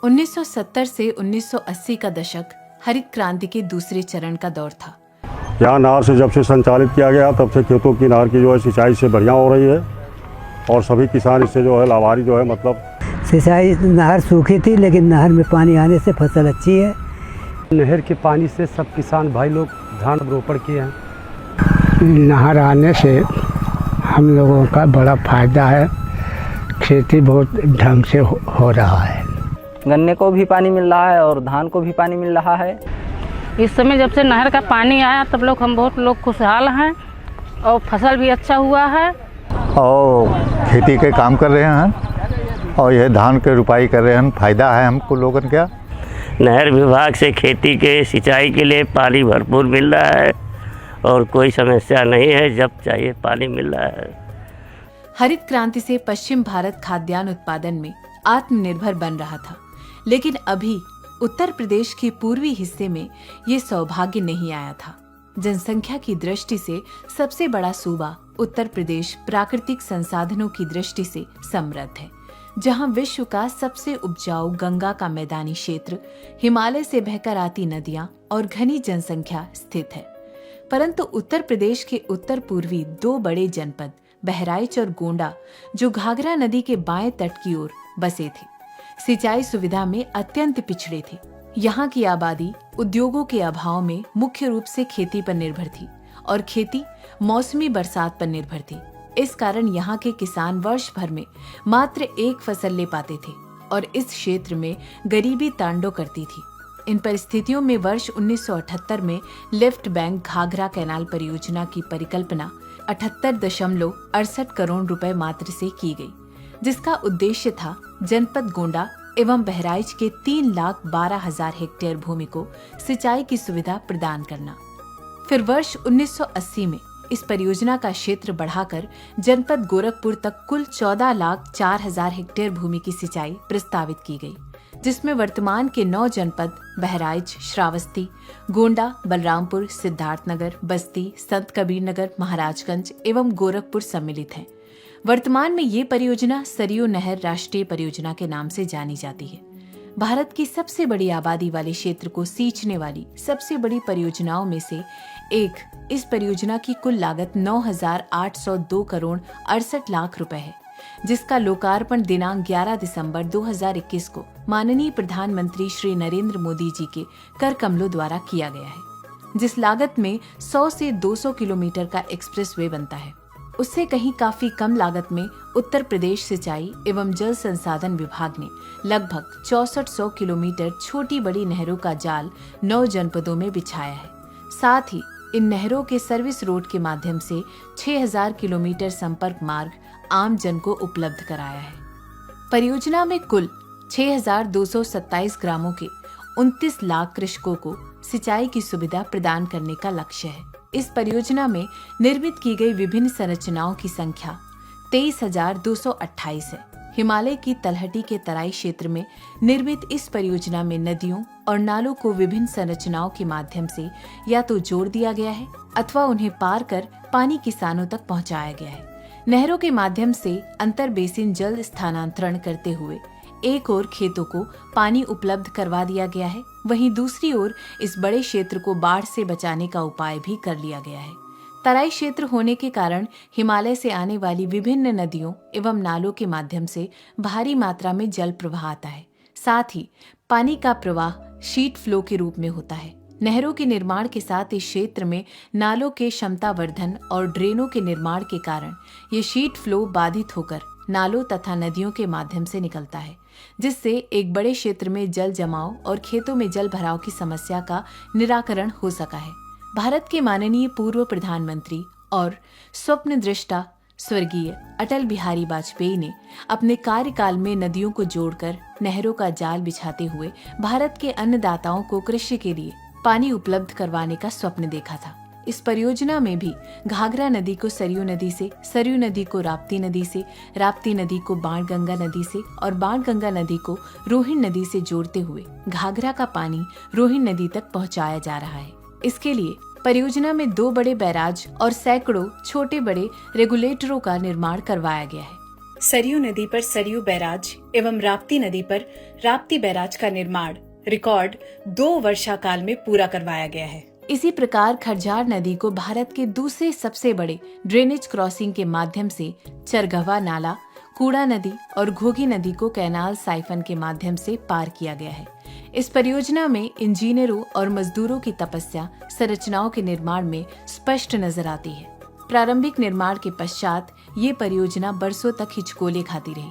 1970 से 1980 का दशक हरित क्रांति के दूसरे चरण का दौर था। यहाँ नहर से जब से संचालित किया गया तब से खेतों की नहर की जो है सिंचाई से बढ़िया हो रही है और सभी किसान इससे जो है लाभारी जो है मतलब सिंचाई। नहर सूखी थी लेकिन नहर में पानी आने से फसल अच्छी है। नहर के पानी से सब किसान भाई लोग धान रोपण किए हैं। नहर आने से हम लोगों का बड़ा फायदा है, खेती बहुत ढंग से हो रहा है। गन्ने को भी पानी मिल रहा है और धान को भी पानी मिल रहा है। इस समय जब से नहर का पानी आया तब लोग हम बहुत लोग खुशहाल हैं और फसल भी अच्छा हुआ है और खेती के काम कर रहे हैं और यह धान के रुपाई कर रहे हैं। फायदा है हमको लोगन का। नहर विभाग से खेती के सिंचाई के लिए पानी भरपूर मिल रहा है और कोई समस्या नहीं है, जब चाहिए पानी मिल रहा है। हरित क्रांति से पश्चिम भारत खाद्यान्न उत्पादन में आत्मनिर्भर बन रहा था, लेकिन अभी उत्तर प्रदेश के पूर्वी हिस्से में ये सौभाग्य नहीं आया था। जनसंख्या की दृष्टि से सबसे बड़ा सूबा उत्तर प्रदेश प्राकृतिक संसाधनों की दृष्टि से समृद्ध है, जहां विश्व का सबसे उपजाऊ गंगा का मैदानी क्षेत्र, हिमालय से बहकर आती नदियां और घनी जनसंख्या स्थित है। परंतु उत्तर प्रदेश के उत्तर पूर्वी दो बड़े जनपद बहराइच और गोंडा, जो घाघरा नदी के बाएं तट की ओर बसे थे, सिंचाई सुविधा में अत्यंत पिछड़े थे। यहाँ की आबादी उद्योगों के अभाव में मुख्य रूप से खेती पर निर्भर थी और खेती मौसमी बरसात पर निर्भर थी। इस कारण यहाँ के किसान वर्ष भर में मात्र एक फसल ले पाते थे और इस क्षेत्र में गरीबी तांडव करती थी। इन परिस्थितियों में वर्ष 1978 में लेफ्ट बैंक घाघरा कैनाल परियोजना की परिकल्पना 78.68 करोड़ रुपए मात्र से की गई, जिसका उद्देश्य था जनपद गोंडा एवं बहराइच के 3,12,000 हेक्टेयर भूमि को सिंचाई की सुविधा प्रदान करना। फिर वर्ष 1980 में इस परियोजना का क्षेत्र बढ़ाकर जनपद गोरखपुर तक कुल 14,04,000 हेक्टेयर भूमि की सिंचाई प्रस्तावित की गई, जिसमें वर्तमान के 9 जनपद बहराइच, श्रावस्ती, गोंडा, बलरामपुर, सिद्धार्थनगर, बस्ती, संत कबीर नगर, महाराजगंज एवं गोरखपुर सम्मिलित हैं। वर्तमान में ये परियोजना सरयू नहर राष्ट्रीय परियोजना के नाम से जानी जाती है। भारत की सबसे बड़ी आबादी वाले क्षेत्र को सींचने वाली सबसे बड़ी परियोजनाओं में से एक इस परियोजना की कुल लागत 9,802 करोड़ 68 लाख रुपए है, जिसका लोकार्पण दिनांक 11 दिसंबर 2021 को माननीय प्रधानमंत्री श्री नरेंद्र मोदी जी के कर कमलों द्वारा किया गया है। जिस लागत में 100 से 200 किलोमीटर का एक्सप्रेसवे बनता है, उससे कहीं काफी कम लागत में उत्तर प्रदेश सिंचाई एवं जल संसाधन विभाग ने लगभग 6400 किलोमीटर छोटी बड़ी नहरों का जाल 9 जनपदों में बिछाया है। साथ ही इन नहरों के सर्विस रोड के माध्यम से 6000 किलोमीटर संपर्क मार्ग आम जन को उपलब्ध कराया है। परियोजना में कुल 6227 ग्रामों के 29 लाख कृषकों को सिंचाई की सुविधा प्रदान करने का लक्ष्य है। इस परियोजना में निर्मित की गई विभिन्न संरचनाओं की संख्या 23,228 है। हिमालय की तलहटी के तराई क्षेत्र में निर्मित इस परियोजना में नदियों और नालों को विभिन्न संरचनाओं के माध्यम से या तो जोड़ दिया गया है अथवा उन्हें पार कर पानी किसानों तक पहुंचाया गया है। नहरों के माध्यम से अंतर बेसिन जल स्थानांतरण करते हुए एक ओर खेतों को पानी उपलब्ध करवा दिया गया है, वहीं दूसरी ओर इस बड़े क्षेत्र को बाढ़ से बचाने का उपाय भी कर लिया गया है। तराई क्षेत्र होने के कारण हिमालय से आने वाली विभिन्न नदियों एवं नालों के माध्यम से भारी मात्रा में जल प्रवाह आता है। साथ ही पानी का प्रवाह शीट फ्लो के रूप में होता है। नहरों के निर्माण के साथ इस क्षेत्र में नालों के क्षमता वर्धन और ड्रेनों के निर्माण के कारण ये शीट फ्लो बाधित होकर नालों तथा नदियों के माध्यम से निकलता है, जिससे एक बड़े क्षेत्र में जल जमाव और खेतों में जल भराव की समस्या का निराकरण हो सका है। भारत के माननीय पूर्व प्रधानमंत्री और स्वप्न दृष्टा स्वर्गीय अटल बिहारी वाजपेयी ने अपने कार्यकाल में नदियों को जोड़कर नहरों का जाल बिछाते हुए भारत के अन्नदाताओं को कृषि के लिए पानी उपलब्ध करवाने का स्वप्न देखा था। इस परियोजना में भी घाघरा नदी को सरयू नदी से, सरयू नदी को राप्ती नदी से, राप्ती नदी को बाणगंगा नदी से और बाणगंगा नदी को रोहिण नदी से जोड़ते हुए घाघरा का पानी रोहिण नदी तक पहुंचाया जा रहा है। इसके लिए परियोजना में 2 बड़े बैराज और सैकड़ों छोटे बड़े रेगुलेटरों का निर्माण करवाया गया है। सरयू नदी पर सरयू बैराज एवं राप्ती नदी पर राप्ती बैराज का निर्माण रिकॉर्ड 2 वर्षाकाल में पूरा करवाया गया है। इसी प्रकार खरझार नदी को भारत के दूसरे सबसे बड़े ड्रेनेज क्रॉसिंग के माध्यम से चरगवा नाला, कूड़ा नदी और घोघी नदी को कैनाल साइफन के माध्यम से पार किया गया है। इस परियोजना में इंजीनियरों और मजदूरों की तपस्या संरचनाओं के निर्माण में स्पष्ट नजर आती है। प्रारंभिक निर्माण के पश्चात ये परियोजना बरसों तक हिचकोले खाती रही।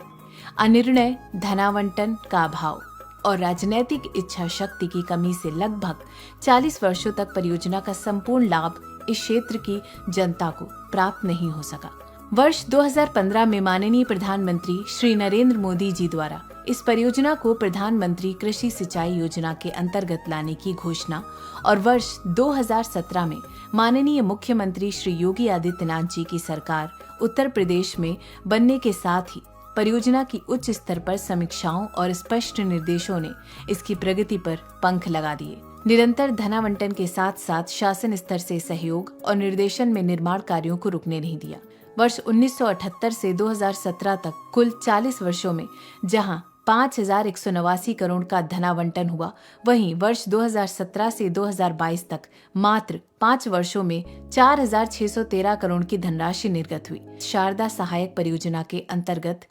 अनिर्णय, धनावंटन का अभाव और राजनैतिक इच्छा शक्ति की कमी से लगभग 40 वर्षों तक परियोजना का संपूर्ण लाभ इस क्षेत्र की जनता को प्राप्त नहीं हो सका। वर्ष 2015 में माननीय प्रधानमंत्री श्री नरेंद्र मोदी जी द्वारा इस परियोजना को प्रधानमंत्री कृषि सिंचाई योजना के अंतर्गत लाने की घोषणा और वर्ष 2017 में माननीय मुख्यमंत्री श्री योगी आदित्यनाथ जी की सरकार उत्तर प्रदेश में बनने के साथ ही परियोजना की उच्च स्तर पर समीक्षाओं और स्पष्ट निर्देशों ने इसकी प्रगति पर पंख लगा दिए। निरंतर धनावंटन के साथ साथ शासन स्तर से सहयोग और निर्देशन में निर्माण कार्यों को रुकने नहीं दिया। वर्ष 1978 से 2017 तक कुल 40 वर्षों में जहां 5,189 करोड़ का धनावंटन हुआ, वहीं वर्ष 2017 से 2022 तक मात्र 5 वर्षों में 4,613 करोड़ की धनराशि निर्गत हुई। शारदा सहायक परियोजना के अंतर्गत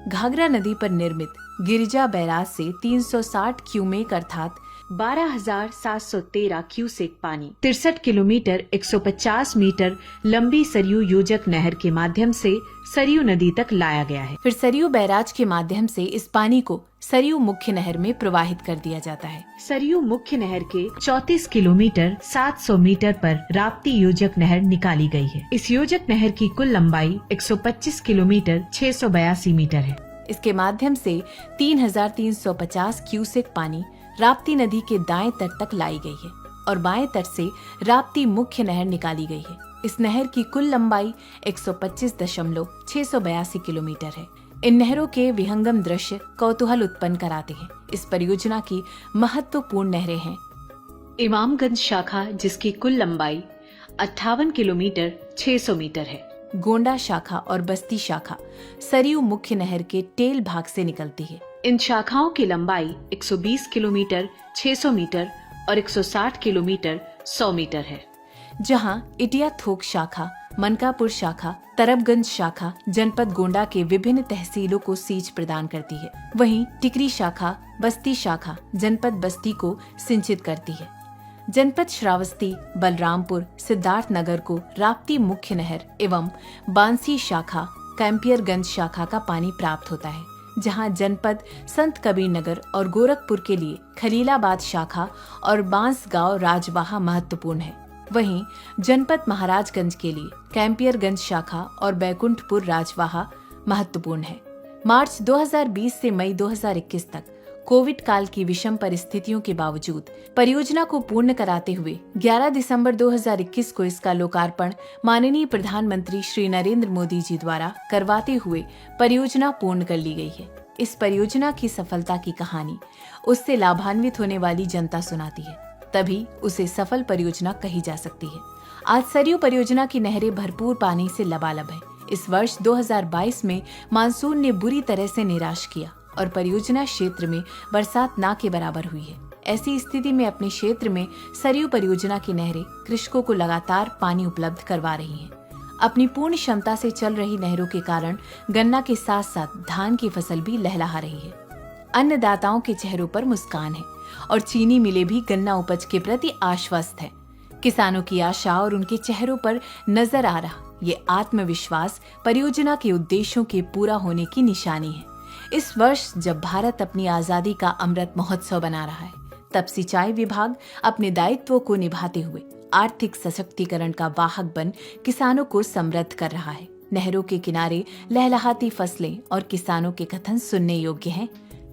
घाघरा नदी पर निर्मित गिरिजा बैराज से 360 क्यूमेक अर्थात 12,713 क्यूसेक पानी 63 किलोमीटर 150 मीटर लंबी सरयू योजक नहर के माध्यम से सरयू नदी तक लाया गया है। फिर सरयू बैराज के माध्यम से इस पानी को सरयू मुख्य नहर में प्रवाहित कर दिया जाता है। सरयू मुख्य नहर के 34 किलोमीटर 700 मीटर पर राप्ती योजक नहर निकाली गई है। इस योजक नहर की कुल लंबाई 125 किलोमीटर 682 मीटर है। इसके माध्यम से 3,350 क्यूसेक पानी राप्ती नदी के दाएं तट तक लाई गई है और बाएं तट से राप्ती मुख्य नहर निकाली गई है। इस नहर की कुल लंबाई 125.682 किलोमीटर है। इन नहरों के विहंगम दृश्य कौतूहल उत्पन्न कराते हैं। इस परियोजना की महत्वपूर्ण नहरें हैं इमामगंज शाखा जिसकी कुल लंबाई 58 किलोमीटर 600 मीटर है। गोंडा शाखा और बस्ती शाखा सरयू मुख्य नहर के टेल भाग से निकलती है। इन शाखाओं की लंबाई 120 किलोमीटर 600 मीटर और 160 किलोमीटर 100 मीटर है। जहां इटिया थोक शाखा, मनकापुर शाखा, तरबगंज शाखा जनपद गोंडा के विभिन्न तहसीलों को सींच प्रदान करती है। वहीं टिकरी शाखा बस्ती शाखा जनपद बस्ती को सिंचित करती है। जनपद श्रावस्ती, बलरामपुर, सिद्धार्थ नगर को राप्ती मुख्य नहर एवं बांसी शाखा, कैंपियरगंज शाखा का पानी प्राप्त होता है। जहां जनपद संत कबीर नगर और गोरखपुर के लिए खलीलाबाद शाखा और बांसगांव राजवाहा महत्वपूर्ण है। वहीं जनपद महाराजगंज के लिए कैंपियरगंज शाखा और बैकुंठपुर राजवाहा महत्वपूर्ण है। मार्च 2020 से मई 2021 तक कोविड काल की विषम परिस्थितियों के बावजूद परियोजना को पूर्ण कराते हुए 11 दिसंबर 2021 को इसका लोकार्पण माननीय प्रधानमंत्री श्री नरेंद्र मोदी जी द्वारा करवाते हुए परियोजना पूर्ण कर ली गई है। इस परियोजना की सफलता की कहानी उससे लाभान्वित होने वाली जनता सुनाती है, तभी उसे सफल परियोजना कही जा सकती है। आज सरयू परियोजना की नहरें भरपूर पानी से लबालब है। इस वर्ष 2022 में मानसून ने बुरी तरह से निराश किया और परियोजना क्षेत्र में बरसात ना के बराबर हुई है। ऐसी स्थिति में अपने क्षेत्र में सरयू परियोजना की नहरें कृषकों को लगातार पानी उपलब्ध करवा रही हैं। अपनी पूर्ण क्षमता से चल रही नहरों के कारण गन्ना के साथ साथ धान की फसल भी लहलहा रही है। अन्नदाताओं के चेहरों पर मुस्कान है और चीनी मिलें भी गन्ना उपज के प्रति आश्वस्त है। किसानों की आशा और उनके चेहरों पर नजर आ रहा ये आत्मविश्वास परियोजना के उद्देश्यों के पूरा होने की निशानी है। इस वर्ष जब भारत अपनी आजादी का अमृत महोत्सव बना रहा है, तब सिंचाई विभाग अपने दायित्वों को निभाते हुए आर्थिक सशक्तिकरण का वाहक बन किसानों को समृद्ध कर रहा है। नहरों के किनारे लहलहाती फसलें और किसानों के कथन सुनने योग्य हैं।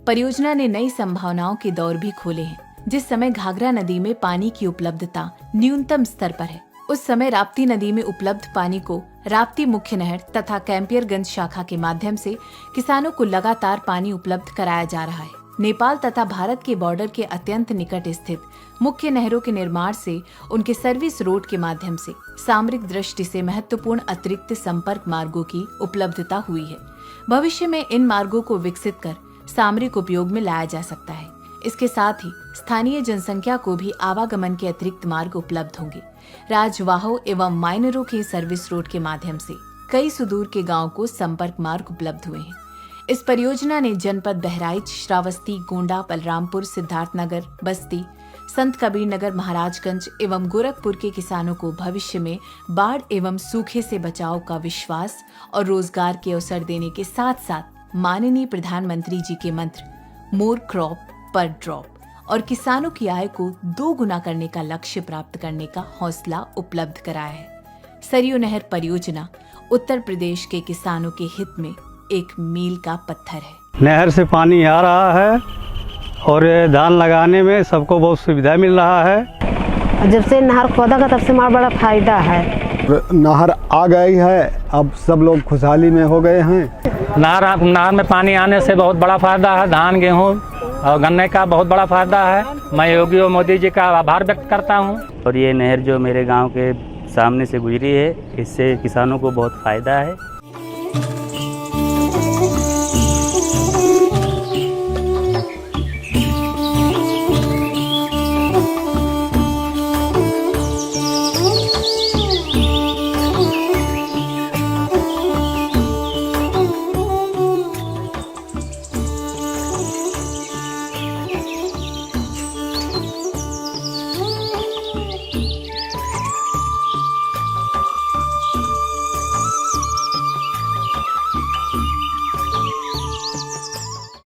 परियोजना ने नई संभावनाओं के दौर भी खोले हैं। जिस समय घाघरा नदी में पानी की उपलब्धता न्यूनतम स्तर पर है, उस समय राप्ती नदी में उपलब्ध पानी को राप्ती मुख्य नहर तथा कैंपियरगंज शाखा के माध्यम से किसानों को लगातार पानी उपलब्ध कराया जा रहा है। नेपाल तथा भारत के बॉर्डर के अत्यंत निकट स्थित मुख्य नहरों के निर्माण से उनके सर्विस रोड के माध्यम से सामरिक दृष्टि से महत्वपूर्ण अतिरिक्त संपर्क मार्गों की उपलब्धता हुई है। भविष्य में इन मार्गों को विकसित कर सामरिक उपयोग में लाया जा सकता है। इसके साथ ही स्थानीय जनसंख्या को भी आवागमन के अतिरिक्त मार्ग उपलब्ध होंगे। राजवाहों एवं माइनरों के सर्विस रोड के माध्यम से कई सुदूर के गांवों को संपर्क मार्ग उपलब्ध हुए हैं। इस परियोजना ने जनपद बहराइच, श्रावस्ती, गोंडा, बलरामपुर, सिद्धार्थनगर, बस्ती, संत कबीर नगर, महाराजगंज एवं गोरखपुर के किसानों को भविष्य में बाढ़ एवं सूखे से बचाव का विश्वास और रोजगार के अवसर देने के साथ साथ माननीय प्रधानमंत्री जी के मंत्र मोर क्रॉप पर ड्रॉप और किसानों की आय को 2 गुना करने का लक्ष्य प्राप्त करने का हौसला उपलब्ध कराया है। सरयू नहर परियोजना उत्तर प्रदेश के किसानों के हित में एक मील का पत्थर है। नहर से पानी आ रहा है और धान लगाने में सबको बहुत सुविधा मिल रहा है। जब से नहर खोदा का तब से हमारा बड़ा फायदा है। नहर आ गई है, अब सब लोग खुशहाली में हो गए हैं। नहर में पानी आने से बहुत बड़ा फायदा है। धान, गेहूँ और गन्ने का बहुत बड़ा फायदा है। मैं योगी और मोदी जी का आभार व्यक्त करता हूँ। और ये नहर जो मेरे गांव के सामने से गुजरी है, इससे किसानों को बहुत फायदा है।